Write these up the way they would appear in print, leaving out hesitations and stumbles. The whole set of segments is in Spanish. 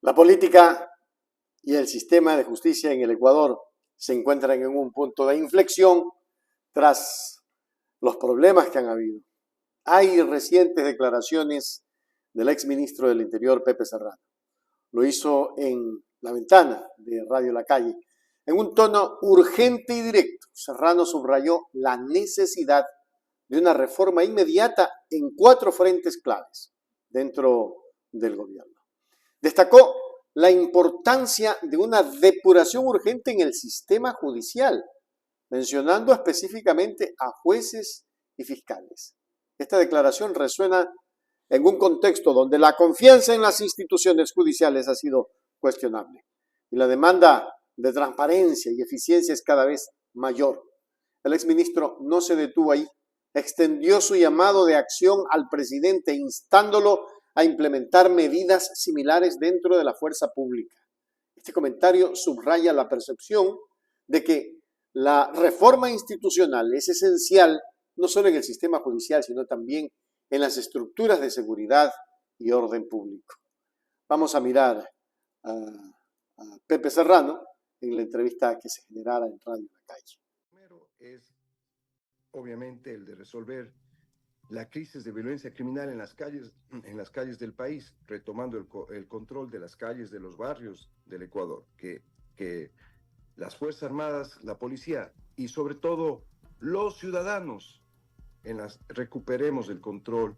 La política y el sistema de justicia en el Ecuador se encuentran en un punto de inflexión tras los problemas que han habido. Hay recientes declaraciones del exministro del Interior, Pepe Serrano. Lo hizo en La Ventana de Radio La Calle. En un tono urgente y directo, Serrano subrayó la necesidad de una reforma inmediata en 4 frentes claves dentro del gobierno. Destacó la importancia de una depuración urgente en el sistema judicial, mencionando específicamente a jueces y fiscales. Esta declaración resuena en un contexto donde la confianza en las instituciones judiciales ha sido cuestionable y la demanda de transparencia y eficiencia es cada vez mayor. El exministro no se detuvo ahí, extendió su llamado de acción al presidente instándolo a implementar medidas similares dentro de la fuerza pública. Este comentario subraya la percepción de que la reforma institucional es esencial no solo en el sistema judicial, sino también en las estructuras de seguridad y orden público. Vamos a mirar a Pepe Serrano en la entrevista que se generara en Radio La Calle. Primero es, obviamente, el de resolver la crisis de violencia criminal en las calles del país, retomando el control de las calles de los barrios del Ecuador, que las Fuerzas Armadas, la policía y sobre todo los ciudadanos recuperemos el control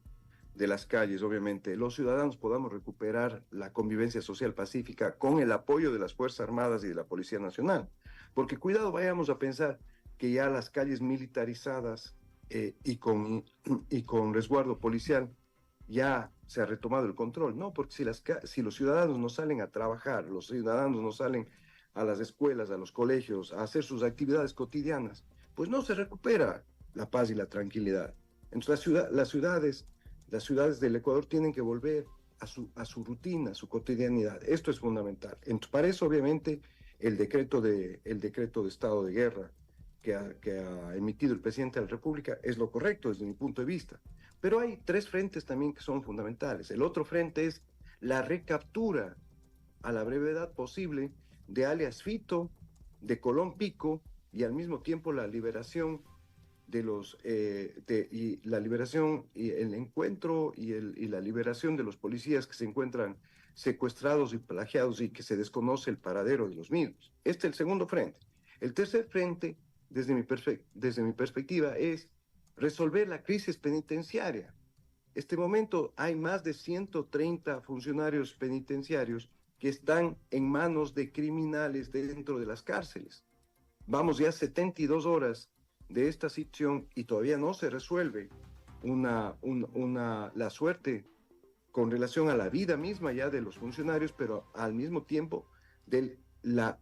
de las calles, obviamente, los ciudadanos podamos recuperar la convivencia social pacífica con el apoyo de las Fuerzas Armadas y de la Policía Nacional. Porque cuidado, vayamos a pensar que ya las calles militarizadas y con resguardo policial ya se ha retomado el control, ¿no? Porque si los ciudadanos no salen a trabajar, los ciudadanos no salen a las escuelas, a los colegios, a hacer sus actividades cotidianas, pues no se recupera la paz y la tranquilidad. Entonces las ciudades del Ecuador tienen que volver a su rutina, a su cotidianidad. Esto es fundamental. Entonces, para eso, obviamente, el decreto de estado de guerra que ha emitido el presidente de la República es lo correcto desde mi punto de vista. Pero hay 3 frentes también que son fundamentales. El otro frente es la recaptura a la brevedad posible de alias Fito, de Colón Pico, y al mismo tiempo la liberación la liberación y el encuentro y la liberación de los policías que se encuentran secuestrados y plagiados y que se desconoce el paradero de los mismos. Este es el segundo frente. El tercer frente, desde mi perspectiva, es resolver la crisis penitenciaria. En este momento hay más de 130 funcionarios penitenciarios que están en manos de criminales dentro de las cárceles. Vamos ya 72 horas de esta situación y todavía no se resuelve la suerte con relación a la vida misma ya de los funcionarios, pero al mismo tiempo de la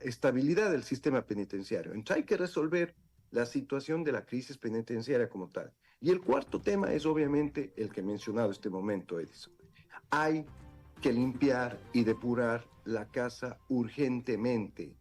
estabilidad del sistema penitenciario. Entonces hay que resolver la situación de la crisis penitenciaria como tal. Y el cuarto tema es obviamente el que he mencionado este momento, Edison. Hay que limpiar y depurar la casa urgentemente.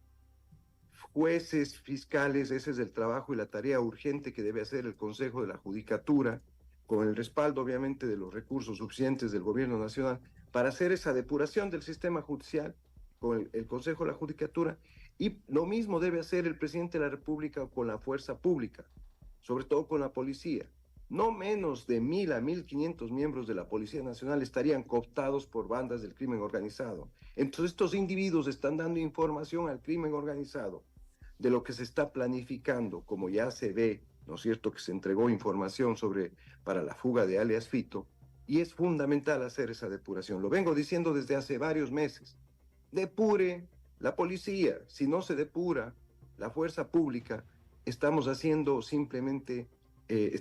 Jueces, fiscales, ese es el trabajo y la tarea urgente que debe hacer el Consejo de la Judicatura, con el respaldo obviamente de los recursos suficientes del Gobierno Nacional, para hacer esa depuración del sistema judicial con el Consejo de la Judicatura, y lo mismo debe hacer el presidente de la República con la fuerza pública, sobre todo con la policía. No menos de 1.000 a 1.500 miembros de la Policía Nacional estarían cooptados por bandas del crimen organizado. Entonces estos individuos están dando información al crimen organizado de lo que se está planificando, como ya se ve, ¿no es cierto?, que se entregó información para la fuga de alias Fito, y es fundamental hacer esa depuración. Lo vengo diciendo desde hace varios meses. Depure la policía. Si no se depura la fuerza pública, estamos haciendo simplemente,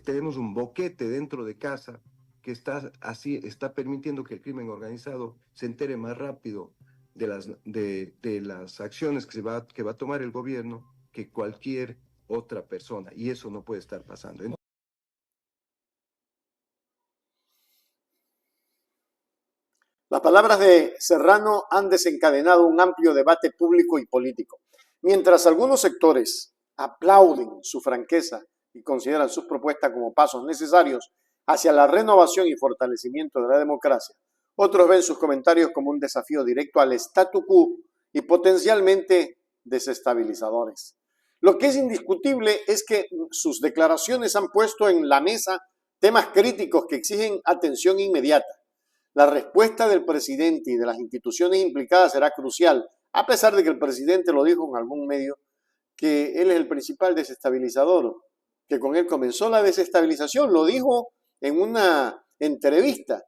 tenemos un boquete dentro de casa que está permitiendo que el crimen organizado se entere más rápido de las acciones que va a tomar el gobierno que cualquier otra persona, y eso no puede estar pasando. Las palabras de Serrano han desencadenado un amplio debate público y político. Mientras algunos sectores aplauden su franqueza y consideran sus propuestas como pasos necesarios hacia la renovación y fortalecimiento de la democracia, Otros ven sus comentarios como un desafío directo al statu quo y potencialmente desestabilizadores. Lo que es indiscutible es que sus declaraciones han puesto en la mesa temas críticos que exigen atención inmediata. La respuesta del presidente y de las instituciones implicadas será crucial, a pesar de que el presidente lo dijo en algún medio, que él es el principal desestabilizador, que con él comenzó la desestabilización, lo dijo en una entrevista.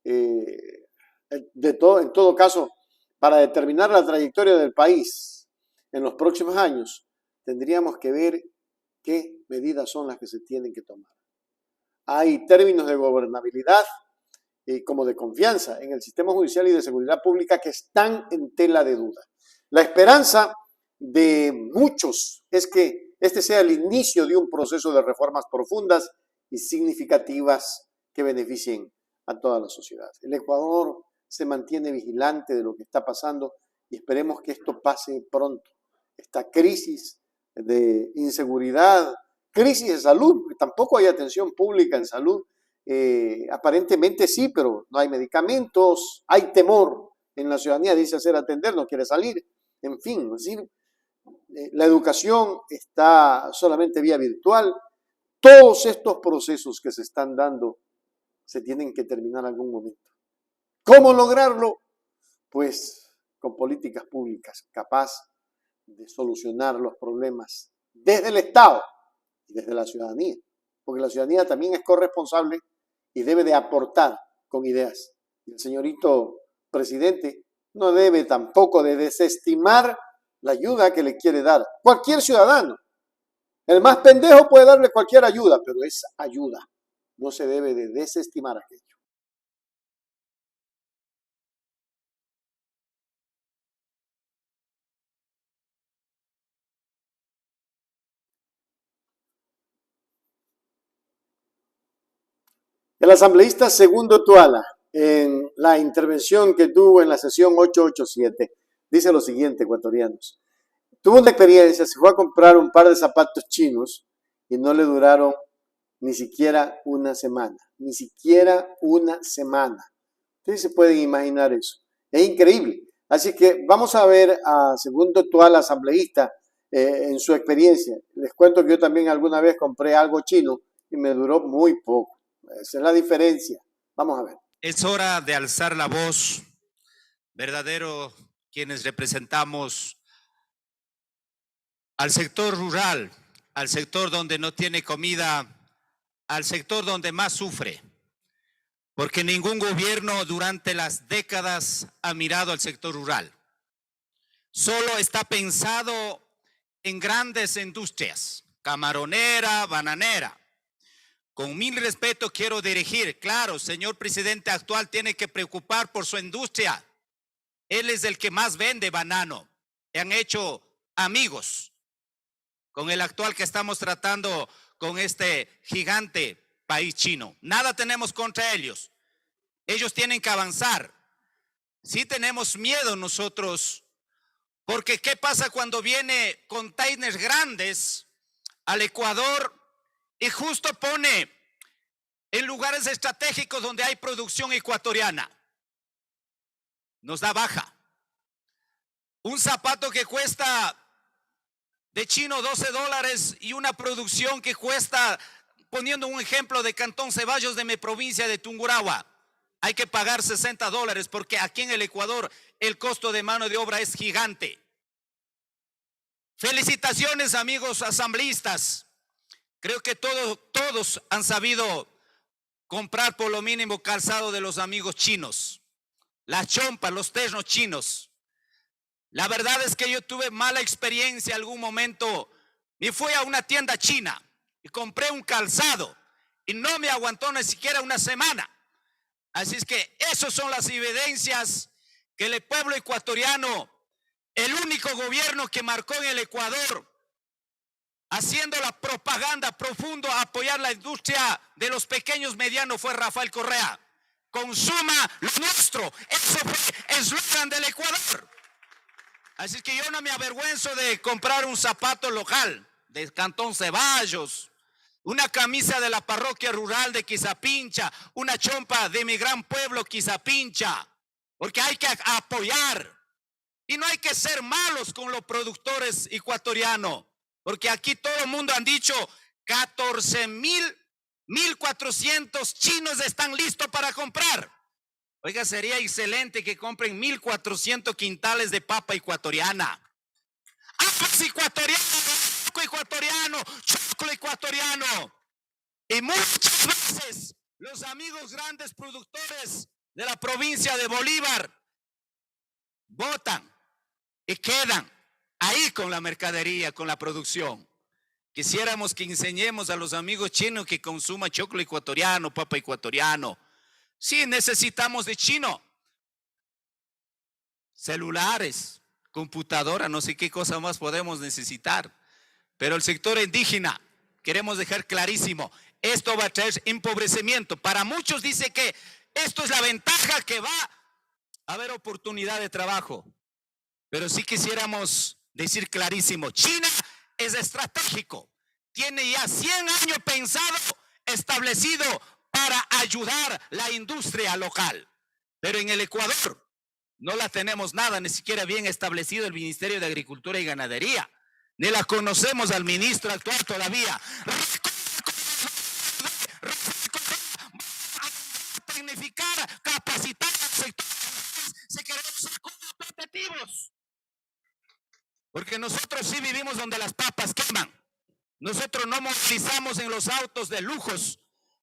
En todo caso, para determinar la trayectoria del país en los próximos años, tendríamos que ver qué medidas son las que se tienen que tomar. Hay términos de gobernabilidad y como de confianza en el sistema judicial y de seguridad pública que están en tela de duda. La esperanza de muchos es que este sea el inicio de un proceso de reformas profundas y significativas que beneficien a toda la sociedad. El Ecuador se mantiene vigilante de lo que está pasando y esperemos que esto pase pronto. Esta crisis de inseguridad, crisis de salud, porque tampoco hay atención pública en salud. Aparentemente sí, pero no hay medicamentos, hay temor en la ciudadanía, dice hacer atender, no quiere salir. En fin, es decir, la educación está solamente vía virtual. Todos estos procesos que se están dando se tienen que terminar en algún momento. ¿Cómo lograrlo? Pues con políticas públicas capaz de solucionar los problemas desde el Estado y desde la ciudadanía, porque la ciudadanía también es corresponsable y debe de aportar con ideas. Y el señorito presidente no debe tampoco de desestimar la ayuda que le quiere dar cualquier ciudadano. El más pendejo puede darle cualquier ayuda, pero es ayuda. No se debe de desestimar aquello. El asambleísta Segundo Tuala, en la intervención que tuvo en la sesión 887, dice lo siguiente, ecuatorianos. Tuvo una experiencia, se fue a comprar un par de zapatos chinos y no le duraron ni siquiera una semana. Ni siquiera una semana. Ustedes se pueden imaginar eso. Es increíble. Así que vamos a ver a Segundo Tuala, asambleísta, en su experiencia. Les cuento que yo también alguna vez compré algo chino y me duró muy poco. Esa es la diferencia. Vamos a ver. Es hora de alzar la voz, verdadero, quienes representamos al sector rural, al sector donde no tiene comida, al sector donde más sufre, porque ningún gobierno durante las décadas ha mirado al sector rural. Solo está pensado en grandes industrias, camaronera, bananera. Con mil respeto quiero dirigir, claro, señor presidente actual tiene que preocupar por su industria. Él es el que más vende banano. Han hecho amigos con el actual que estamos tratando con este gigante país chino. Nada tenemos contra ellos. Ellos tienen que avanzar. Sí tenemos miedo nosotros, porque ¿qué pasa cuando viene containers grandes al Ecuador y justo pone en lugares estratégicos donde hay producción ecuatoriana? Nos da baja. Un zapato que cuesta de chino $12 y una producción que cuesta, poniendo un ejemplo de Cantón Ceballos de mi provincia de Tungurahua, hay que pagar $60 porque aquí en el Ecuador el costo de mano de obra es gigante. Felicitaciones, amigos asambleístas. Creo que todos han sabido comprar por lo mínimo calzado de los amigos chinos, las chompas, los ternos chinos. La verdad es que yo tuve mala experiencia en algún momento y fui a una tienda china y compré un calzado y no me aguantó ni siquiera una semana. Así es que esas son las evidencias que el pueblo ecuatoriano, el único gobierno que marcó en el Ecuador, haciendo la propaganda profundo a apoyar la industria de los pequeños medianos, fue Rafael Correa. Consuma lo nuestro. Eso fue el eslogan del Ecuador. Así que yo no me avergüenzo de comprar un zapato local de Cantón Ceballos, una camisa de la parroquia rural de Quizapincha, una chompa de mi gran pueblo Quizapincha, porque hay que apoyar. Y no hay que ser malos con los productores ecuatorianos, porque aquí todo el mundo han dicho 1,400 chinos están listos para comprar. Oiga, sería excelente que compren 1,400 quintales de papa ecuatoriana. Arroz ecuatoriano, choclo ecuatoriano. Y muchas veces los amigos grandes productores de la provincia de Bolívar votan y quedan ahí con la mercadería, con la producción. Quisiéramos que enseñemos a los amigos chinos que consuman choclo ecuatoriano, papa ecuatoriano. Sí, necesitamos de chino. Celulares, computadora, no sé qué cosa más podemos necesitar. Pero el sector indígena, queremos dejar clarísimo, esto va a traer empobrecimiento. Para muchos dice que esto es la ventaja, que va a haber oportunidad de trabajo. Pero sí quisiéramos decir clarísimo, China es estratégico. Tiene ya 100 años pensado, establecido para ayudar la industria local. Pero en el Ecuador no la tenemos nada, ni siquiera bien establecido el Ministerio de Agricultura y Ganadería. Ni la conocemos al ministro actual todavía. Tecnificar, capacitar al sector. Se queremos ser competitivos. Porque nosotros sí vivimos donde las papas queman. Nosotros no movilizamos en los autos de lujos.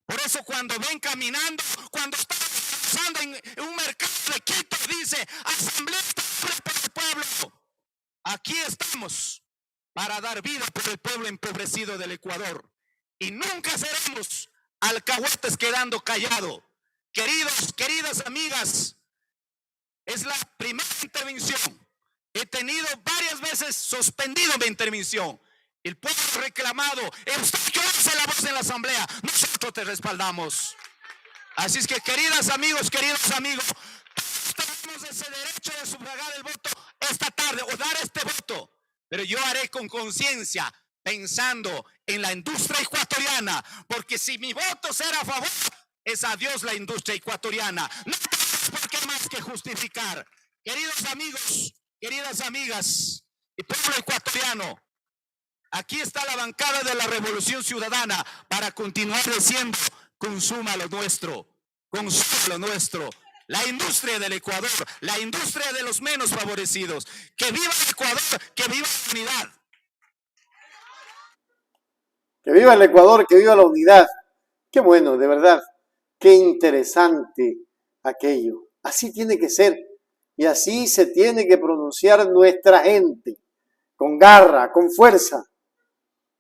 Por eso cuando ven caminando, cuando están pasando en un mercado de Quito, dice, asambleísta por el pueblo. Aquí estamos para dar vida por el pueblo empobrecido del Ecuador. Y nunca seremos alcahuetes quedando callados. Queridas amigas, es la primera intervención. He tenido varias veces suspendido mi intervención. El pueblo ha reclamado, usted que hace la voz en la asamblea, nosotros te respaldamos. Así es que queridos amigos, tenemos ese derecho de sufragar el voto esta tarde o dar este voto. Pero yo haré con conciencia, pensando en la industria ecuatoriana, porque si mi voto será a favor, es adiós la industria ecuatoriana. No tenemos por qué más que justificar. Queridos amigos, queridas amigas y pueblo ecuatoriano, aquí está la bancada de la Revolución Ciudadana para continuar diciendo, consuma lo nuestro, consuma lo nuestro. La industria del Ecuador, la industria de los menos favorecidos. Que viva el Ecuador, que viva la unidad. Que viva el Ecuador, que viva la unidad. Qué bueno, de verdad. Qué interesante aquello. Así tiene que ser. Y así se tiene que pronunciar nuestra gente. Con garra, con fuerza.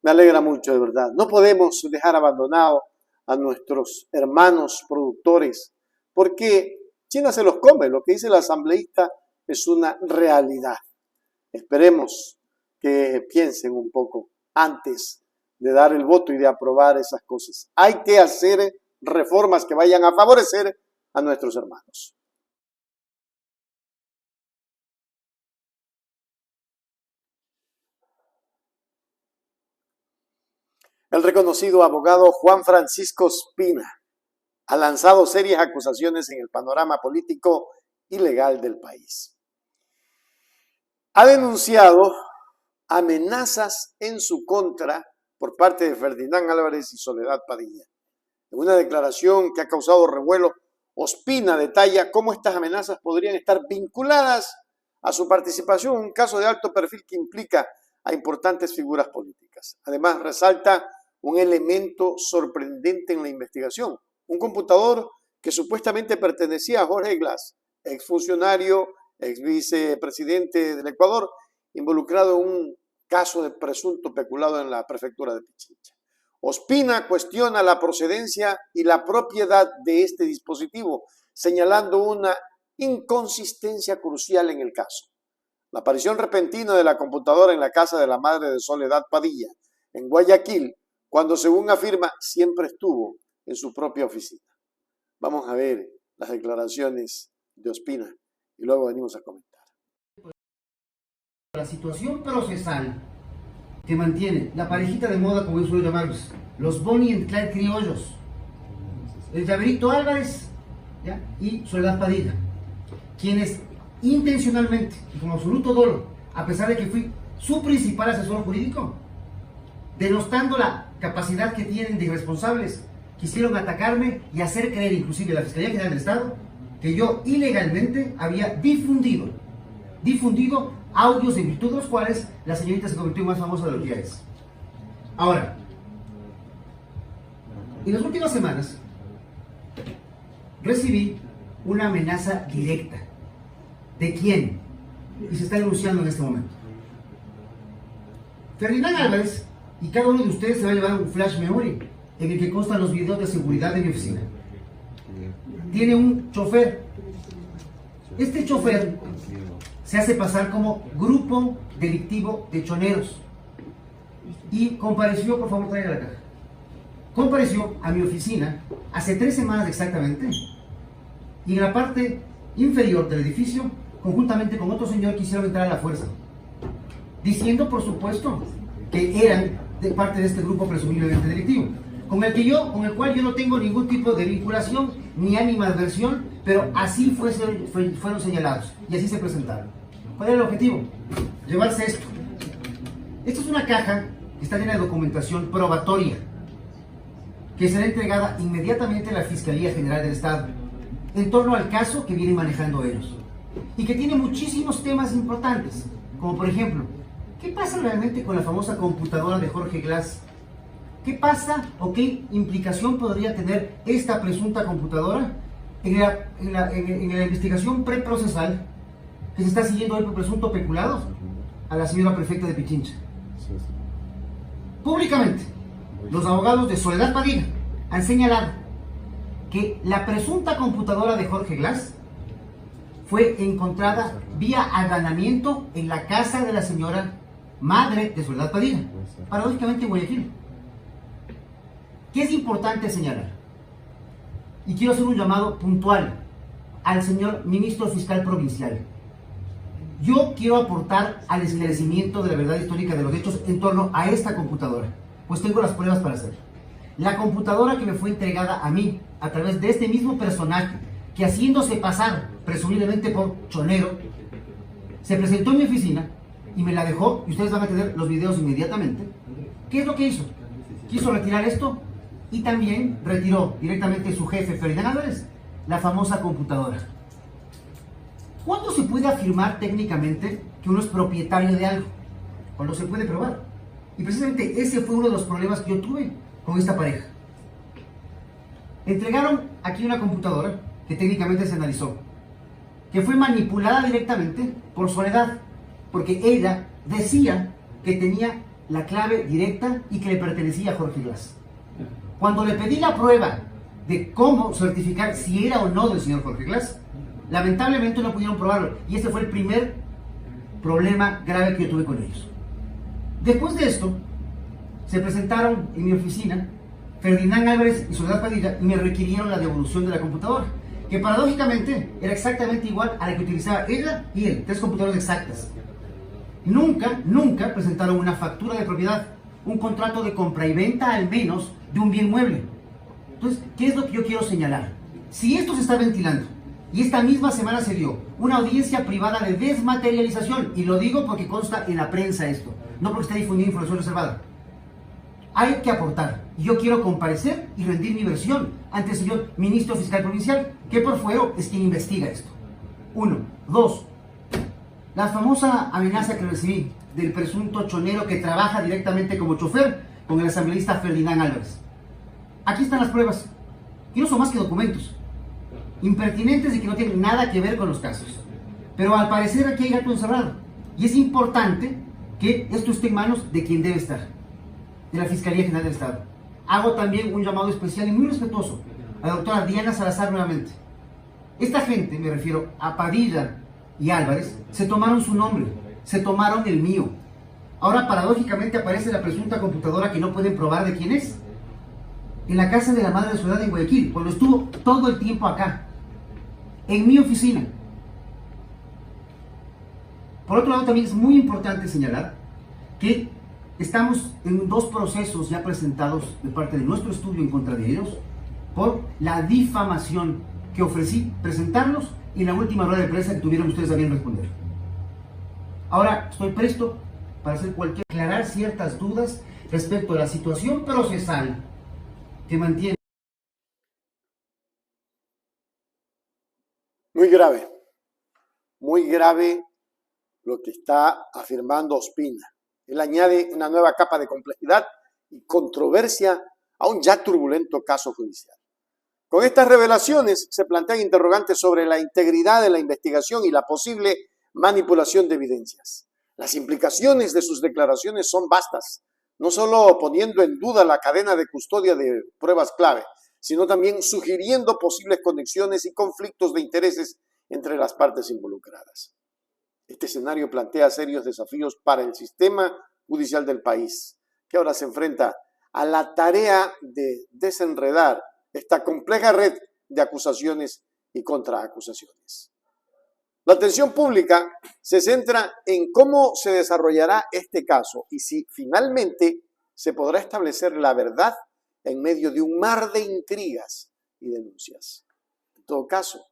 Me alegra mucho, de verdad. No podemos dejar abandonados a nuestros hermanos productores, porque China se los come. Lo que dice el asambleísta es una realidad. Esperemos que piensen un poco antes de dar el voto y de aprobar esas cosas. Hay que hacer reformas que vayan a favorecer a nuestros hermanos. El reconocido abogado Juan Francisco Ospina ha lanzado serias acusaciones en el panorama político y legal del país. Ha denunciado amenazas en su contra por parte de Ferdinand Álvarez y Soledad Padilla. En una declaración que ha causado revuelo, Ospina detalla cómo estas amenazas podrían estar vinculadas a su participación en un caso de alto perfil que implica a importantes figuras políticas. Además, resalta un elemento sorprendente en la investigación: un computador que supuestamente pertenecía a Jorge Glass, exfuncionario, ex vicepresidente del Ecuador, involucrado en un caso de presunto peculado en la prefectura de Pichincha. Ospina cuestiona la procedencia y la propiedad de este dispositivo, señalando una inconsistencia crucial en el caso. La aparición repentina de la computadora en la casa de la madre de Soledad Padilla, en Guayaquil, cuando según afirma siempre estuvo en su propia oficina. Vamos a ver las declaraciones de Ospina y luego venimos a comentar. La situación procesal que mantiene la parejita de moda, como yo suelo llamarlos, los Bonnie and Clyde criollos, el Llaverito Álvarez, ¿ya?, y Soledad Padilla, quienes intencionalmente y con absoluto dolo, a pesar de que fui su principal asesor jurídico, denostando la capacidad que tienen de irresponsables, quisieron atacarme y hacer creer inclusive a la Fiscalía General del Estado que yo ilegalmente había difundido audios en virtud de los cuales la señorita se convirtió en más famosa de lo que ya es. Ahora, en las últimas semanas recibí una amenaza directa. ¿De quién? Y se está denunciando en este momento. Ferdinand Álvarez, y cada uno de ustedes se va a llevar un flash memory en el que constan los videos de seguridad de mi oficina. Tiene un chofer. Este chofer se hace pasar como grupo delictivo de choneros y compareció, por favor traiga la caja, compareció a mi oficina hace 3 semanas exactamente, y en la parte inferior del edificio, conjuntamente con otro señor, quisieron entrar a la fuerza, diciendo por supuesto que eran de parte de este grupo presumiblemente delictivo, con el cual yo no tengo ningún tipo de vinculación ni animadversión, pero así fueron señalados y así se presentaron. ¿Cuál era el objetivo? Llevarse esto. Esto es una caja que está llena de documentación probatoria que será entregada inmediatamente a la Fiscalía General del Estado en torno al caso que vienen manejando ellos y que tiene muchísimos temas importantes, como por ejemplo, ¿qué pasa realmente con la famosa computadora de Jorge Glass? ¿Qué pasa o qué implicación podría tener esta presunta computadora en la investigación preprocesal que se está siguiendo hoy por presunto peculado a la señora prefecta de Pichincha? Públicamente, los abogados de Soledad Padilla han señalado que la presunta computadora de Jorge Glass fue encontrada vía allanamiento en la casa de la señora madre de Soledad Padilla, paradójicamente en Guayaquil. ¿Qué es importante señalar? Y quiero hacer un llamado puntual al señor ministro fiscal provincial. Yo quiero aportar al esclarecimiento de la verdad histórica de los hechos en torno a esta computadora, pues tengo las pruebas para hacerlo. La computadora que me fue entregada a mí a través de este mismo personaje, que haciéndose pasar presumiblemente por chonero, se presentó en mi oficina y me la dejó, y ustedes van a tener los videos inmediatamente. ¿Qué es lo que hizo? Quiso retirar esto y también retiró directamente su jefe, Ferdinand Álvarez, la famosa computadora. ¿Cuándo se puede afirmar técnicamente que uno es propietario de algo? Cuando se puede probar. Y precisamente ese fue uno de los problemas que yo tuve con esta pareja. Entregaron aquí una computadora que técnicamente se analizó, que fue manipulada directamente por Soledad, porque ella decía que tenía la clave directa y que le pertenecía a Jorge Glass. Cuando le pedí la prueba de cómo certificar si era o no del señor Jorge Glass, lamentablemente no pudieron probarlo, y este fue el primer problema grave que yo tuve con ellos. Después de esto, se presentaron en mi oficina Ferdinand Álvarez y Soledad Padilla y me requirieron la devolución de la computadora, que paradójicamente era exactamente igual a la que utilizaba ella y él, 3 computadoras exactas. Nunca presentaron una factura de propiedad, un contrato de compra y venta al menos de un bien mueble. Entonces, ¿qué es lo que yo quiero señalar? Si esto se está ventilando, y esta misma semana se dio una audiencia privada de desmaterialización, y lo digo porque consta en la prensa esto, no porque esté difundida información reservada, hay que aportar. Y yo quiero comparecer y rendir mi versión ante el señor ministro fiscal provincial, que por fuero es quien investiga esto. 1. 2. La famosa amenaza que recibí del presunto chonero que trabaja directamente como chofer con el asambleísta Ferdinand Álvarez. Aquí están las pruebas, y no son más que documentos impertinentes y que no tienen nada que ver con los casos. Pero al parecer aquí hay gato encerrado, y es importante que esto esté en manos de quien debe estar, de la Fiscalía General del Estado. Hago también un llamado especial y muy respetuoso a la doctora Diana Salazar nuevamente. Esta gente, me refiero a Padilla y Álvarez, se tomaron su nombre, se tomaron el mío. Ahora paradójicamente aparece la presunta computadora que no pueden probar de quién es, en la casa de la madre de Soledad en Guayaquil, cuando estuvo todo el tiempo acá, en mi oficina. Por otro lado, también es muy importante señalar que Estamos en dos procesos ya presentados de parte de nuestro estudio en contra de ellos por la difamación que ofrecí presentarlos y la última rueda de prensa que tuvieron ustedes a bien responder. Ahora estoy presto para hacer aclarar ciertas dudas respecto a la situación procesal que mantiene. Muy grave lo que está afirmando Ospina. Él añade una nueva capa de complejidad y controversia a un ya turbulento caso judicial. Con estas revelaciones se plantean interrogantes sobre la integridad de la investigación y la posible manipulación de evidencias. Las implicaciones de sus declaraciones son vastas, no solo poniendo en duda la cadena de custodia de pruebas clave, sino también sugiriendo posibles conexiones y conflictos de intereses entre las partes involucradas. Este escenario plantea serios desafíos para el sistema judicial del país, que ahora se enfrenta a la tarea de desenredar esta compleja red de acusaciones y contraacusaciones. La atención pública se centra en cómo se desarrollará este caso y si finalmente se podrá establecer la verdad en medio de un mar de intrigas y denuncias. En todo caso,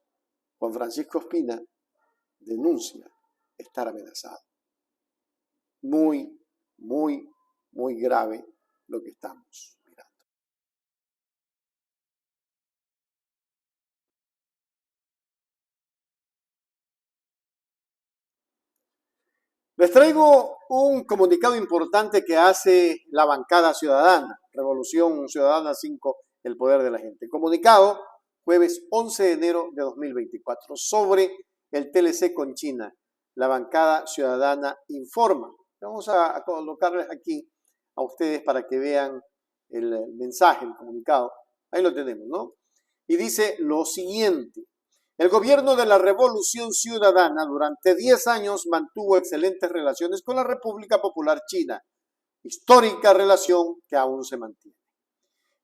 Juan Francisco Ospina denuncia estar amenazado. Muy grave lo que estamos mirando. Les traigo un comunicado importante que hace la bancada ciudadana, Revolución Ciudadana 5, el poder de la gente. Comunicado jueves 11 de enero de 2024 sobre el TLC con China. La bancada ciudadana informa. Vamos a colocarles aquí a ustedes para que vean el mensaje, el comunicado. Ahí lo tenemos, ¿no? Y dice lo siguiente. El gobierno de la Revolución Ciudadana durante 10 años mantuvo excelentes relaciones con la República Popular China, histórica relación que aún se mantiene.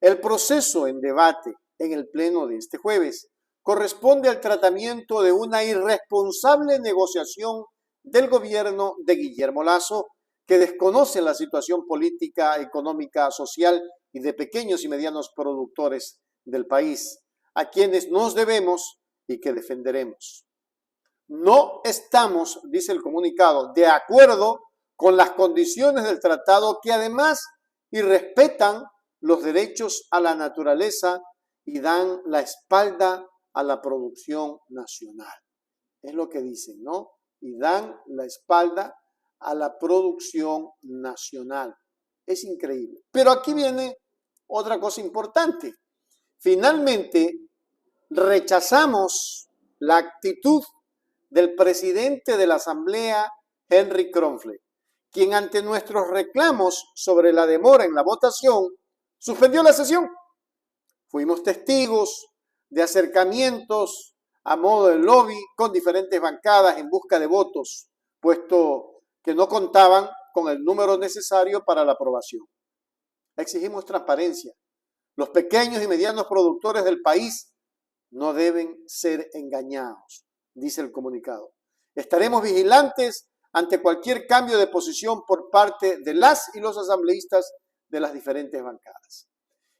El proceso en debate en el pleno de este jueves corresponde al tratamiento de una irresponsable negociación del gobierno de Guillermo Lasso, que desconoce la situación política, económica, social y de pequeños y medianos productores del país, a quienes nos debemos y que defenderemos. No estamos, dice el comunicado, de acuerdo con las condiciones del tratado que además irrespetan los derechos a la naturaleza y dan la espalda a la producción nacional. Es lo que dicen, ¿no? Y dan la espalda a la producción nacional. Es increíble. Pero aquí viene otra cosa importante. Finalmente, rechazamos la actitud del presidente de la Asamblea, Henry Kronfle, quien ante nuestros reclamos sobre la demora en la votación, suspendió la sesión. Fuimos testigos de acercamientos a modo de lobby con diferentes bancadas en busca de votos, puesto que no contaban con el número necesario para la aprobación. Exigimos transparencia. Los pequeños y medianos productores del país no deben ser engañados, dice el comunicado. Estaremos vigilantes ante cualquier cambio de posición por parte de las y los asambleístas de las diferentes bancadas.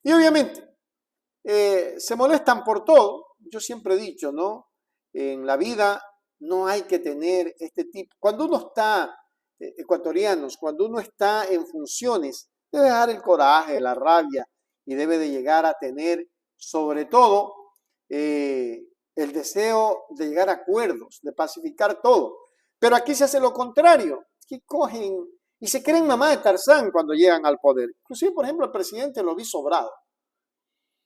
Y obviamente, se molestan por todo. Yo siempre he dicho, ¿no? En la vida no hay que tener este tipo. Cuando uno está, ecuatorianos, cuando uno está en funciones, debe dejar el coraje, la rabia y debe de llegar a tener, sobre todo, el deseo de llegar a acuerdos, de pacificar todo. Pero aquí se hace lo contrario, que cogen y se creen mamá de Tarzán cuando llegan al poder. Inclusive, por ejemplo, el presidente lo vi sobrado.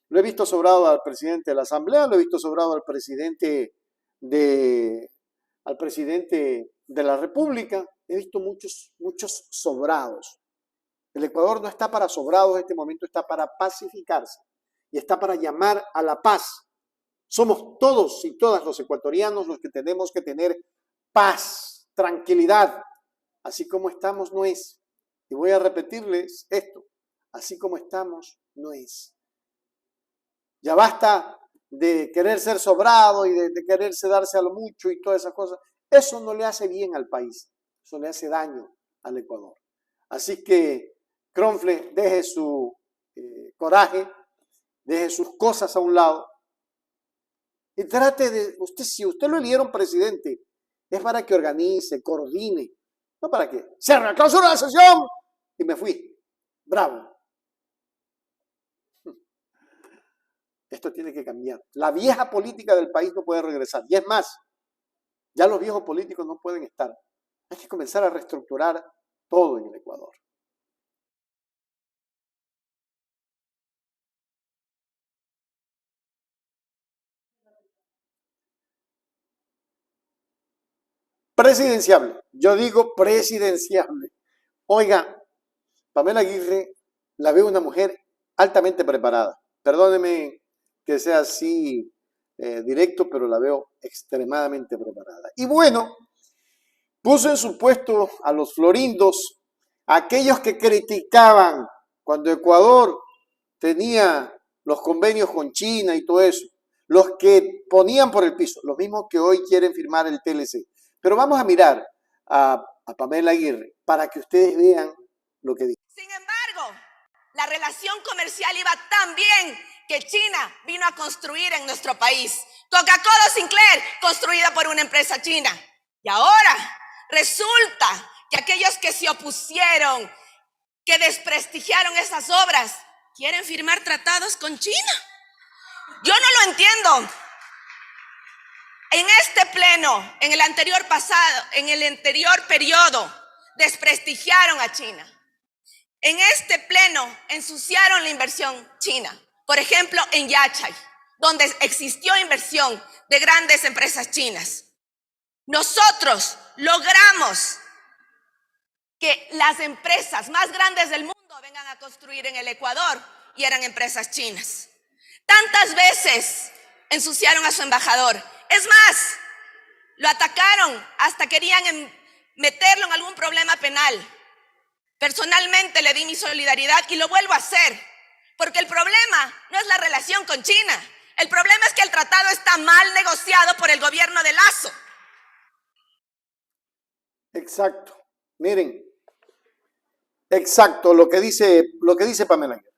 Lo he visto sobrado al presidente de la Asamblea, lo he visto sobrado al presidente de la República. He visto muchos sobrados. El Ecuador no está para sobrados en este momento, está para pacificarse y está para llamar a la paz. Somos todos y todas los ecuatorianos los que tenemos que tener paz, tranquilidad. Así como estamos no es. Y voy a repetirles esto. Así como estamos no es. Ya basta de querer ser sobrado y de quererse darse a lo mucho y todas esas cosas. Eso no le hace bien al país. Eso le hace daño al Ecuador. Así que Kronfle, deje su coraje, deje sus cosas a un lado y trate de, si usted lo eligieron presidente, es para que organice, coordine, no para que cierre, clausura la sesión y me fui. Bravo. Esto tiene que cambiar. La vieja política del país no puede regresar. Y es más, ya los viejos políticos no pueden estar. Hay que comenzar a reestructurar todo en el Ecuador. Presidenciable. Yo digo presidenciable. Oiga, Pamela Aguirre la veo una mujer altamente preparada. Perdóneme que sea así directo, pero la veo extremadamente preparada. Y bueno, puso en su puesto a los florindos, aquellos que criticaban cuando Ecuador tenía los convenios con China y todo eso, los que ponían por el piso, los mismos que hoy quieren firmar el TLC. Pero vamos a mirar a Pamela Aguirre para que ustedes vean lo que dice. Sin embargo, la relación comercial iba tan bien que China vino a construir en nuestro país. Coca-Cola Sinclair, construida por una empresa china. Y ahora resulta que aquellos que se opusieron, que desprestigiaron esas obras, quieren firmar tratados con China. Yo no lo entiendo. En este pleno, en el anterior periodo, desprestigiaron a China. En este pleno ensuciaron la inversión china. Por ejemplo, en Yachay, donde existió inversión de grandes empresas chinas. Nosotros logramos que las empresas más grandes del mundo vengan a construir en el Ecuador y eran empresas chinas. Tantas veces ensuciaron a su embajador. Es más, lo atacaron, hasta querían meterlo en algún problema penal. Personalmente le di mi solidaridad y lo vuelvo a hacer, porque el problema no es la relación con China. El problema es que el tratado está mal negociado por el gobierno de Lazo. Exacto. Miren, exacto lo que dice Pamela Aguirre.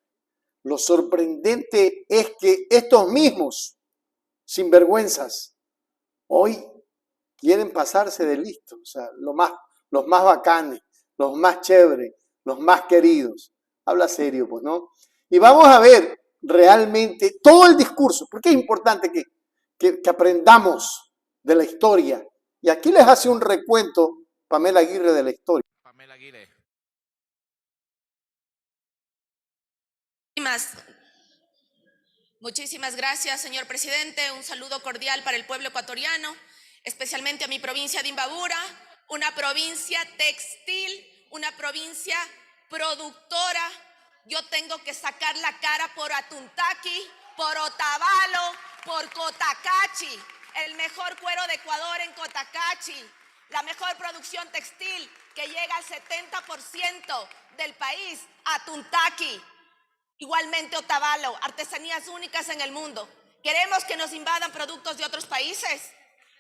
Lo sorprendente es que estos mismos sinvergüenzas hoy quieren pasarse de listos, o sea, los más bacanes, los más chéveres, los más queridos. Habla serio, pues, ¿no? Y vamos a ver realmente todo el discurso, porque es importante que aprendamos de la historia. Y aquí les hace un recuento Pamela Aguirre de la historia. Pamela Aguirre. Muchísimas gracias, señor presidente. Un saludo cordial para el pueblo ecuatoriano, especialmente a mi provincia de Imbabura, una provincia textil, una provincia productora. Yo tengo que sacar la cara por Atuntaqui, por Otavalo, por Cotacachi, el mejor cuero de Ecuador en Cotacachi, la mejor producción textil que llega al 70% del país, Atuntaqui. Igualmente Otavalo, artesanías únicas en el mundo. ¿Queremos que nos invadan productos de otros países?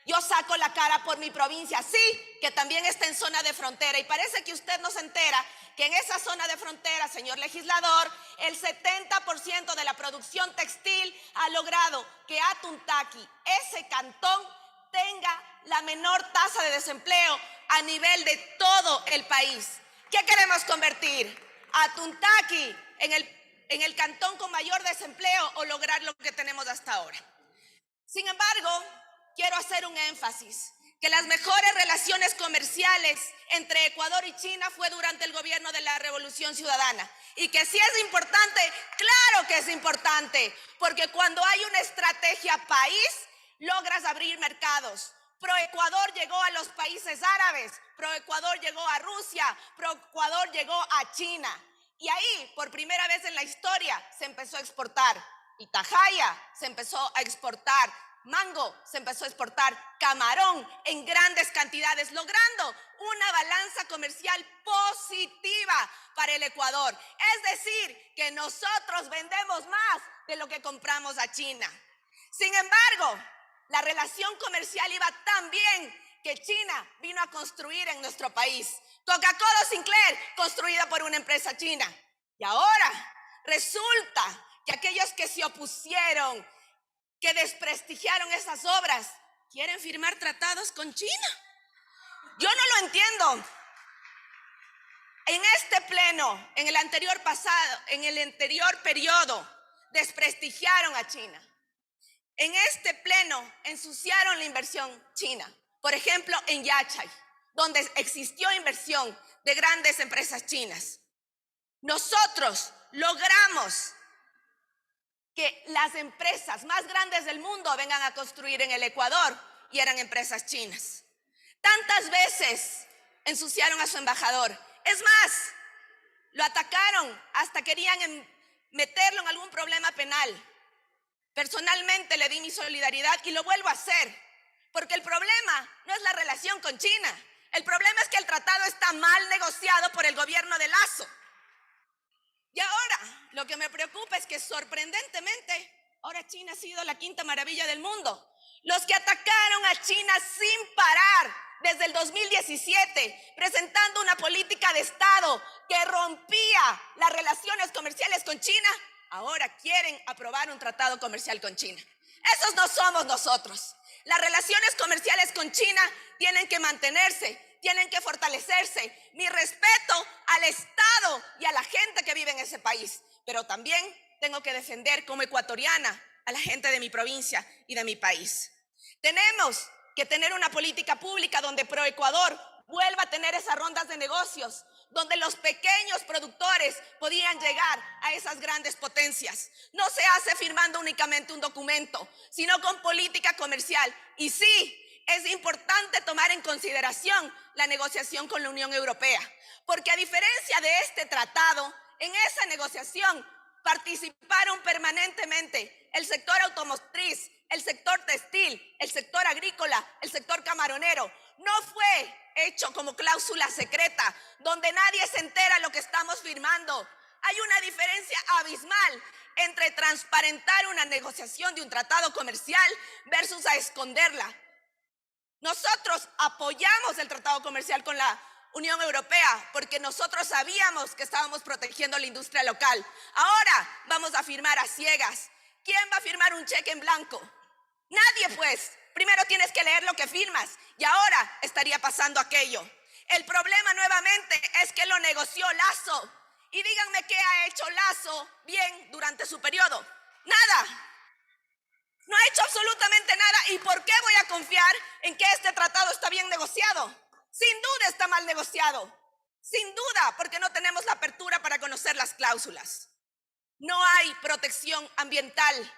Yo saco la cara por mi provincia, sí, que también está en zona de frontera. Y parece que usted no se entera que en esa zona de frontera, señor legislador, el 70% de la producción textil ha logrado que Atuntaqui, ese cantón, tenga la menor tasa de desempleo a nivel de todo el país. ¿Qué queremos convertir? Atuntaqui en el cantón con mayor desempleo o lograr lo que tenemos hasta ahora. Sin embargo, quiero hacer un énfasis, que las mejores relaciones comerciales entre Ecuador y China fue durante el gobierno de la Revolución Ciudadana. Y que sí es importante, claro que es importante, porque cuando hay una estrategia país, logras abrir mercados. ProEcuador llegó a los países árabes, ProEcuador llegó a Rusia, ProEcuador llegó a China. Y ahí, por primera vez en la historia, se empezó a exportar pitahaya, se empezó a exportar mango, se empezó a exportar camarón en grandes cantidades, logrando una balanza comercial positiva para el Ecuador. Es decir, que nosotros vendemos más de lo que compramos a China. Sin embargo, la relación comercial iba tan bien que China vino a construir en nuestro país. Coca-Cola Sinclair, construida por una empresa china. Y ahora resulta que aquellos que se opusieron, que desprestigiaron esas obras, quieren firmar tratados con China. Yo no lo entiendo. En este pleno, en el anterior periodo, desprestigiaron a China. En este pleno ensuciaron la inversión china. Por ejemplo, en Yachay, donde existió inversión de grandes empresas chinas. Nosotros logramos que las empresas más grandes del mundo vengan a construir en el Ecuador y eran empresas chinas. Tantas veces ensuciaron a su embajador. Es más, lo atacaron, hasta querían meterlo en algún problema penal. Personalmente le di mi solidaridad y lo vuelvo a hacer, porque el problema no es la relación con China. El problema es que el tratado está mal negociado por el gobierno de Lasso. Y ahora, lo que me preocupa es que sorprendentemente, ahora China ha sido la quinta maravilla del mundo. Los que atacaron a China sin parar desde el 2017, presentando una política de Estado que rompía las relaciones comerciales con China, ahora quieren aprobar un tratado comercial con China. Esos no somos nosotros. Las relaciones comerciales con China tienen que mantenerse, tienen que fortalecerse. Mi respeto al Estado y a la gente que vive en ese país, pero también tengo que defender como ecuatoriana a la gente de mi provincia y de mi país. Tenemos que tener una política pública donde ProEcuador vuelva a tener esas rondas de negocios, donde los pequeños productores podían llegar a esas grandes potencias. No se hace firmando únicamente un documento, sino con política comercial. Y sí, es importante tomar en consideración la negociación con la Unión Europea, porque a diferencia de este tratado, en esa negociación participaron permanentemente el sector automotriz, el sector textil, el sector agrícola, el sector camaronero. No fue hecho como cláusula secreta, donde nadie se entera lo que estamos firmando. Hay una diferencia abismal entre transparentar una negociación de un tratado comercial versus a esconderla. Nosotros apoyamos el tratado comercial con la Unión Europea porque nosotros sabíamos que estábamos protegiendo la industria local. Ahora vamos a firmar a ciegas. ¿Quién va a firmar un cheque en blanco? Nadie, pues. Primero tienes que leer lo que firmas y ahora estaría pasando aquello. El problema nuevamente es que lo negoció Lasso. Y díganme qué ha hecho Lasso bien durante su periodo. Nada. No ha hecho absolutamente nada. ¿Y por qué voy a confiar en que este tratado está bien negociado? Sin duda está mal negociado. Sin duda, porque no tenemos la apertura para conocer las cláusulas. No hay protección ambiental.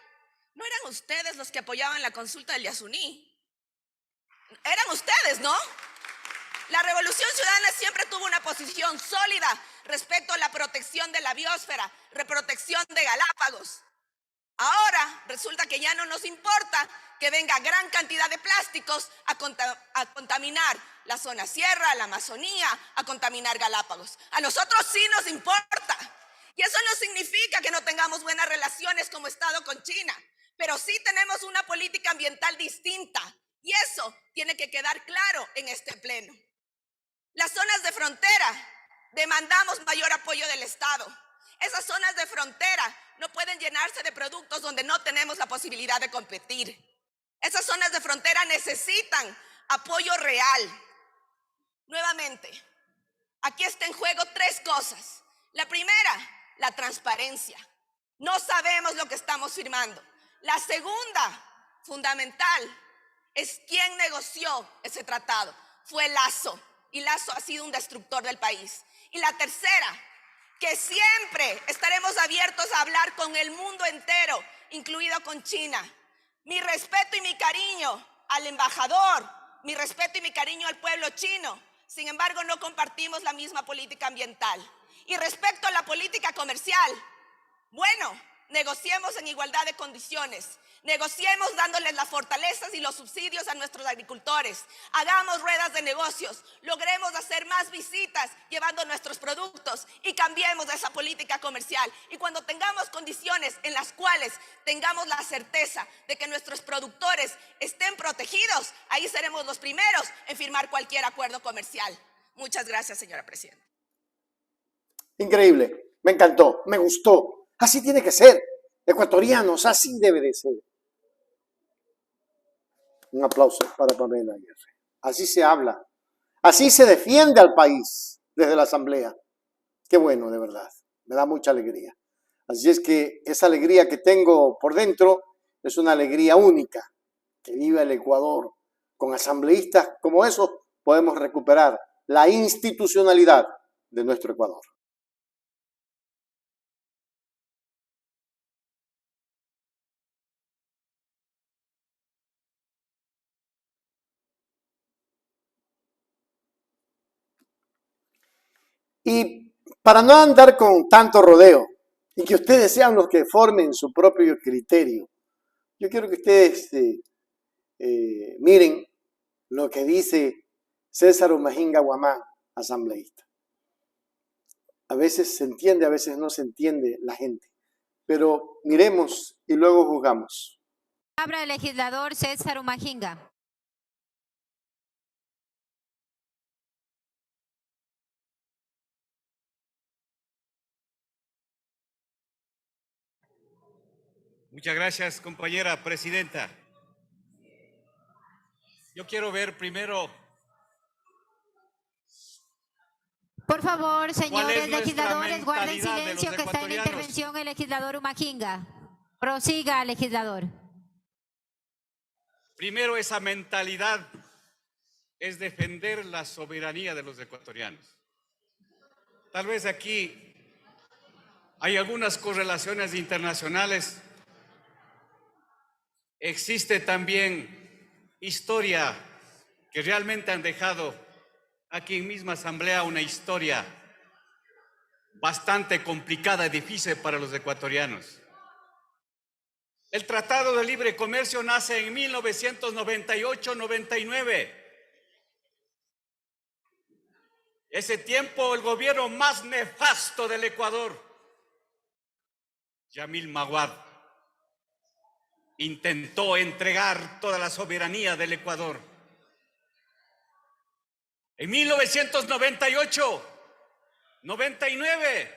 ¿No eran ustedes los que apoyaban la consulta del Yasuní? Eran ustedes, ¿no? La Revolución Ciudadana siempre tuvo una posición sólida respecto a la protección de la biosfera, reprotección de Galápagos. Ahora resulta que ya no nos importa que venga gran cantidad de plásticos a contaminar la zona sierra, la Amazonía, a contaminar Galápagos. A nosotros sí nos importa. Y eso no significa que no tengamos buenas relaciones como Estado con China, pero sí tenemos una política ambiental distinta. Y eso tiene que quedar claro en este pleno. Las zonas de frontera, demandamos mayor apoyo del Estado. Esas zonas de frontera no pueden llenarse de productos donde no tenemos la posibilidad de competir. Esas zonas de frontera necesitan apoyo real. Nuevamente, aquí está en juego tres cosas. La primera, la transparencia. No sabemos lo que estamos firmando. La segunda, fundamental, es quién negoció ese tratado. Fue Lasso. Y Lasso ha sido un destructor del país. Y la tercera, que siempre estaremos abiertos a hablar con el mundo entero, incluido con China. Mi respeto y mi cariño al embajador, mi respeto y mi cariño al pueblo chino. Sin embargo, no compartimos la misma política ambiental. Y respecto a la política comercial, bueno, negociemos en igualdad de condiciones. Negociemos dándoles las fortalezas y los subsidios a nuestros agricultores. Hagamos ruedas de negocios. Logremos hacer más visitas llevando nuestros productos y cambiemos esa política comercial. Y cuando tengamos condiciones en las cuales tengamos la certeza de que nuestros productores estén protegidos, ahí seremos los primeros en firmar cualquier acuerdo comercial. Muchas gracias, señora presidenta. Increíble, me encantó, me gustó. Así tiene que ser. Ecuatorianos, así debe de ser. Un aplauso para Pamela Aguirre. Así se habla, así se defiende al país desde la Asamblea. Qué bueno, de verdad, me da mucha alegría. Así es que esa alegría que tengo por dentro es una alegría única. Que viva el Ecuador. Con asambleístas como esos podemos recuperar la institucionalidad de nuestro Ecuador. Y para no andar con tanto rodeo y que ustedes sean los que formen su propio criterio, yo quiero que ustedes miren lo que dice César Umahinga Guamán, asambleísta. A veces se entiende, a veces no se entiende la gente, pero miremos y luego juzgamos. Palabra el legislador César Umahinga. Muchas gracias, compañera presidenta. Yo quiero ver primero. Por favor, señores nuestra legisladores, guarden mentalidad de silencio los que está en ecuatorianos? intervención el legislador Umahinga. Prosiga, legislador. Primero, esa mentalidad es defender la soberanía de los ecuatorianos. Tal vez aquí hay algunas correlaciones internacionales. Existe también historia que realmente han dejado aquí en misma asamblea una historia bastante complicada y difícil para los ecuatorianos. El Tratado de Libre Comercio nace en 1998-99. Ese tiempo el gobierno más nefasto del Ecuador, Yamil Maguad, intentó entregar toda la soberanía del Ecuador. En 1998-99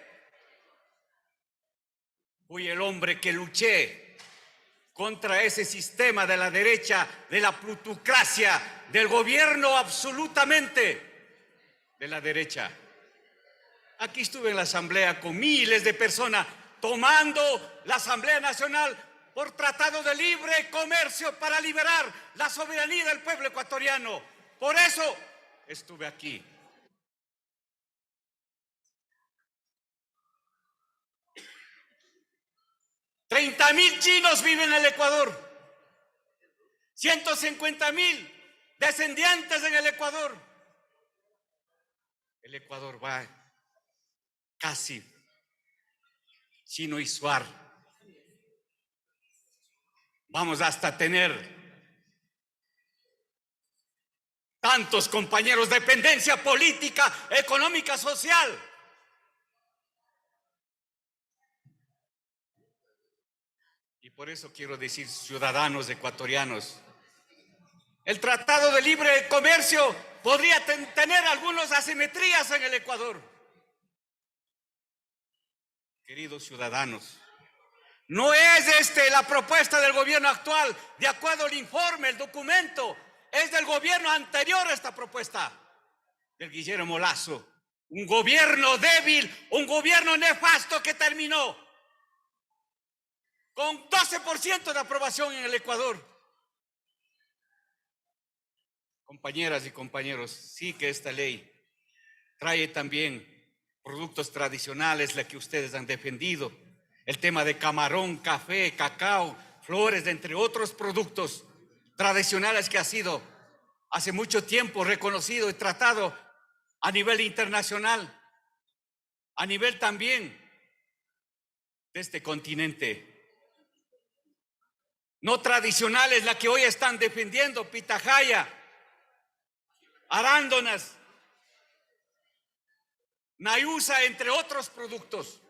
fui el hombre que luché contra ese sistema de la derecha, de la plutocracia, del gobierno absolutamente de la derecha. Aquí estuve en la asamblea con miles de personas tomando la Asamblea Nacional por Tratado de Libre Comercio para liberar la soberanía del pueblo ecuatoriano. Por eso estuve aquí. $30,000 chinos viven en el Ecuador. 150,000 descendientes en el Ecuador. El Ecuador va casi chino y suar. Vamos hasta tener tantos compañeros de dependencia política, económica, social. Y por eso quiero decir, ciudadanos ecuatorianos, el Tratado de Libre Comercio podría tener algunas asimetrías en el Ecuador. Queridos ciudadanos, no es la propuesta del gobierno actual, de acuerdo al informe, el documento, es del gobierno anterior esta propuesta, del Guillermo Lasso. Un gobierno débil, un gobierno nefasto que terminó con 12% de aprobación en el Ecuador. Compañeras y compañeros, sí que esta ley trae también productos tradicionales, la que ustedes han defendido, el tema de camarón, café, cacao, flores, entre otros productos tradicionales que ha sido hace mucho tiempo reconocido y tratado a nivel internacional, a nivel también de este continente. No tradicionales, la que hoy están defendiendo, pitahaya, arándonas, nayusa, entre otros productos.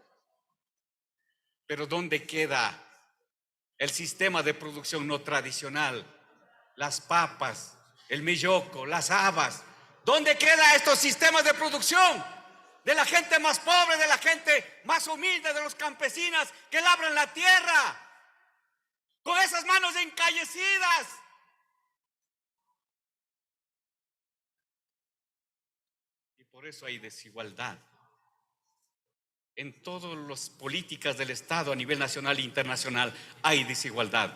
Pero ¿dónde queda el sistema de producción no tradicional? Las papas, el melloco, las habas, ¿Dónde quedan estos sistemas de producción? De la gente más pobre, de la gente más humilde, de los campesinos que labran la tierra, con esas manos encallecidas. Y por eso hay desigualdad en todas las políticas del Estado a nivel nacional e internacional. Hay desigualdad,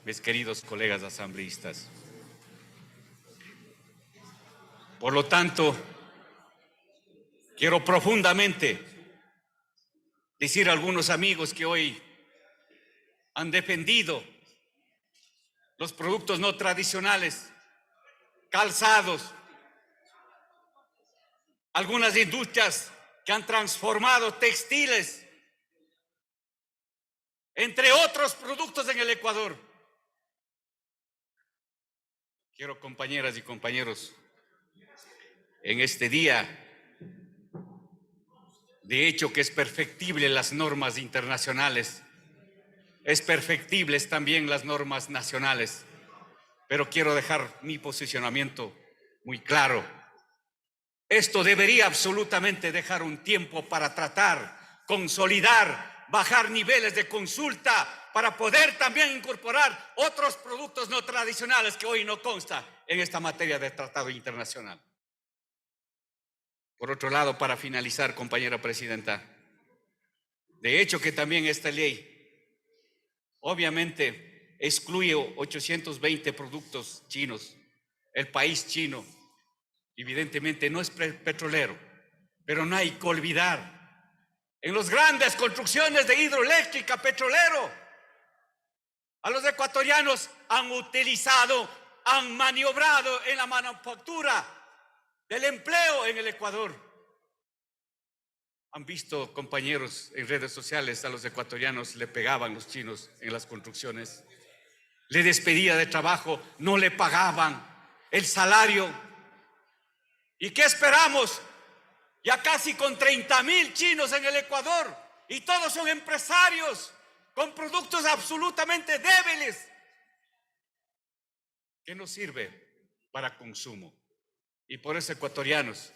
mis queridos colegas asambleístas. Por lo tanto, quiero profundamente decir a algunos amigos que hoy han defendido los productos no tradicionales, calzados, algunas industrias que han transformado textiles, entre otros productos en el Ecuador. Quiero, compañeras y compañeros, en este día, de hecho que es perfectible las normas internacionales, es perfectibles también las normas nacionales, pero quiero dejar mi posicionamiento muy claro. Esto debería absolutamente dejar un tiempo para tratar, consolidar, bajar niveles de consulta para poder también incorporar otros productos no tradicionales que hoy no consta en esta materia de tratado internacional. Por otro lado, para finalizar, compañera presidenta, de hecho que también esta ley obviamente excluye 820 productos chinos. El país chino evidentemente no es petrolero, pero no hay que olvidar, en las grandes construcciones de hidroeléctrica petrolero, a los ecuatorianos han utilizado, han maniobrado en la manufactura del empleo en el Ecuador. Han visto, compañeros, en redes sociales a los ecuatorianos le pegaban los chinos en las construcciones, le despedía de trabajo, no le pagaban el salario. ¿Y qué esperamos? Ya casi con 30,000 chinos en el Ecuador, y todos son empresarios con productos absolutamente débiles que no sirve para consumo. Y por eso, ecuatorianos,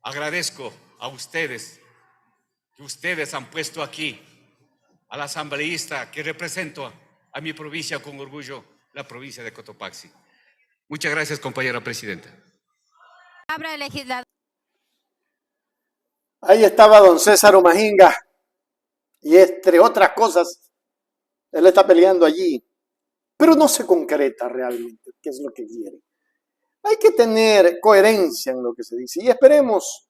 agradezco a ustedes que ustedes han puesto aquí al asambleísta que represento a mi provincia con orgullo, la provincia de Cotopaxi. Muchas gracias, compañera presidenta. Palabra del legislador. Ahí estaba don César Umahinga, y entre otras cosas, él está peleando allí, pero no se concreta realmente qué es lo que quiere. Hay que tener coherencia en lo que se dice, y esperemos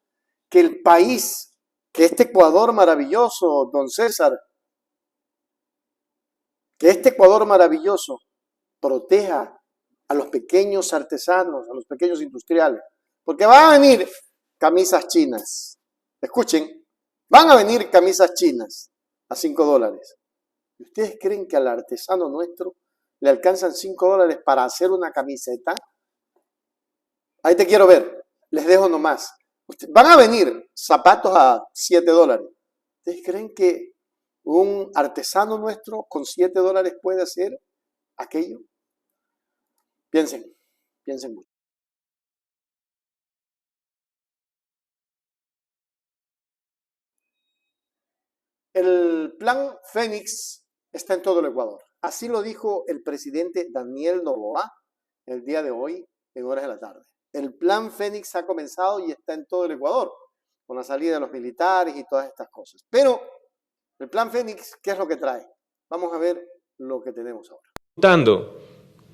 que el país, que este Ecuador maravilloso, don César, que este Ecuador maravilloso proteja a los pequeños artesanos, a los pequeños industriales, porque van a venir camisas chinas. Escuchen, van a venir camisas chinas a $5. ¿Y ustedes creen que al artesano nuestro le alcanzan $5 para hacer una camiseta? Ahí te quiero ver, les dejo nomás. Van a venir zapatos a $7. ¿Ustedes creen que un artesano nuestro con $7 puede hacer aquello? Piensen mucho. El plan Fénix está en todo el Ecuador. Así lo dijo el presidente Daniel Noboa el día de hoy en horas de la tarde. El plan Fénix ha comenzado y está en todo el Ecuador, con la salida de los militares y todas estas cosas. Pero el plan Fénix, ¿qué es lo que trae? Vamos a ver lo que tenemos ahora.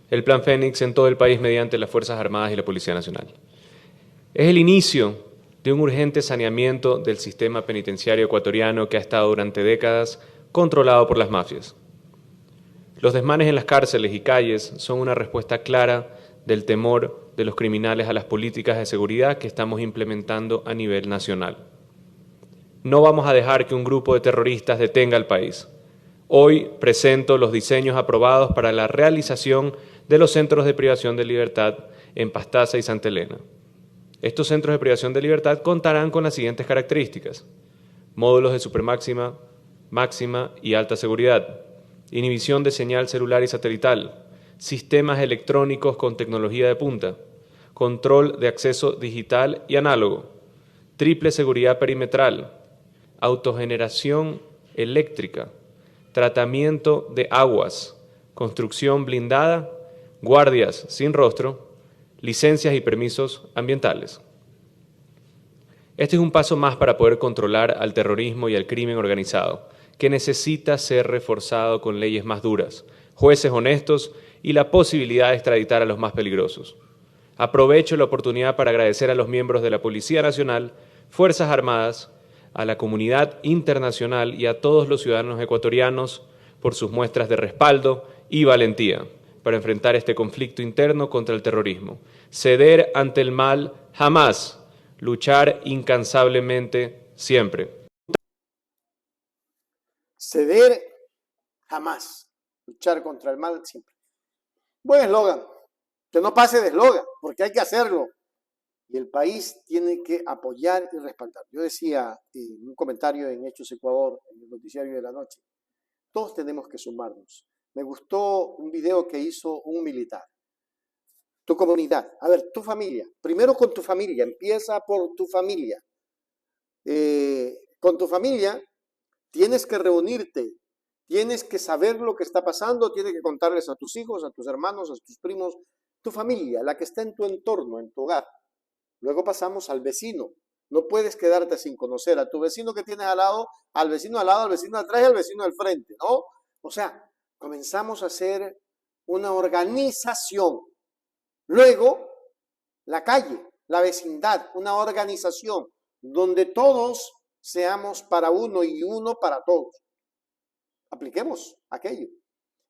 El plan Fénix en todo el país mediante las Fuerzas Armadas y la Policía Nacional. Es el inicio de un urgente saneamiento del sistema penitenciario ecuatoriano que ha estado durante décadas controlado por las mafias. Los desmanes en las cárceles y calles son una respuesta clara del temor de los criminales a las políticas de seguridad que estamos implementando a nivel nacional. No vamos a dejar que un grupo de terroristas detenga al país. Hoy presento los diseños aprobados para la realización de los centros de privación de libertad en Pastaza y Santa Elena. Estos centros de privación de libertad contarán con las siguientes características: módulos de supermáxima, máxima y alta seguridad, inhibición de señal celular y satelital, sistemas electrónicos con tecnología de punta, control de acceso digital y análogo, triple seguridad perimetral, autogeneración eléctrica, tratamiento de aguas, construcción blindada, guardias sin rostro, licencias y permisos ambientales. Este es un paso más para poder controlar al terrorismo y al crimen organizado, que necesita ser reforzado con leyes más duras, jueces honestos y la posibilidad de extraditar a los más peligrosos. Aprovecho la oportunidad para agradecer a los miembros de la Policía Nacional, Fuerzas Armadas, a la comunidad internacional y a todos los ciudadanos ecuatorianos por sus muestras de respaldo y valentía para enfrentar este conflicto interno contra el terrorismo. Ceder ante el mal jamás, luchar incansablemente siempre. Ceder jamás, luchar contra el mal siempre. Buen eslogan, que no pase de eslogan, porque hay que hacerlo. Y el país tiene que apoyar y respaldar. Yo decía en un comentario en Hechos Ecuador, en el noticiario de la noche, todos tenemos que sumarnos. Me gustó un video que hizo un militar. Tu comunidad, a ver, tu familia, primero con tu familia, empieza por tu familia. Con tu familia tienes que reunirte, tienes que saber lo que está pasando, tienes que contarles a tus hijos, a tus hermanos, a tus primos, tu familia, la que está en tu entorno, en tu hogar. Luego pasamos al vecino. No puedes quedarte sin conocer a tu vecino que tienes al lado, al vecino de atrás y al vecino del frente, ¿no? O sea, comenzamos a hacer una organización. Luego, la calle, la vecindad, una organización donde todos seamos para uno y uno para todos. Apliquemos aquello.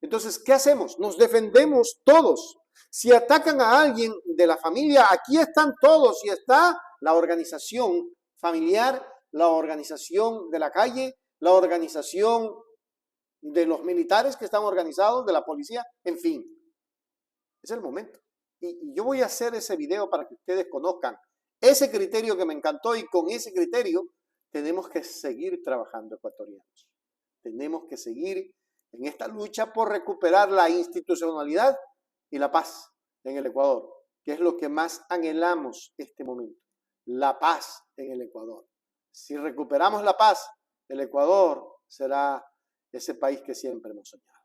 Entonces, ¿qué hacemos? Nos defendemos todos. Si atacan a alguien de la familia, aquí están todos y está la organización familiar, la organización de la calle, la organización de los militares que están organizados, de la policía, en fin. Es el momento. Y yo voy a hacer ese video para que ustedes conozcan ese criterio que me encantó y con ese criterio tenemos que seguir trabajando, ecuatorianos. Tenemos que seguir en esta lucha por recuperar la institucionalidad y la paz en el Ecuador, que es lo que más anhelamos este momento, la paz en el Ecuador. Si recuperamos la paz, el Ecuador será ese país que siempre hemos soñado.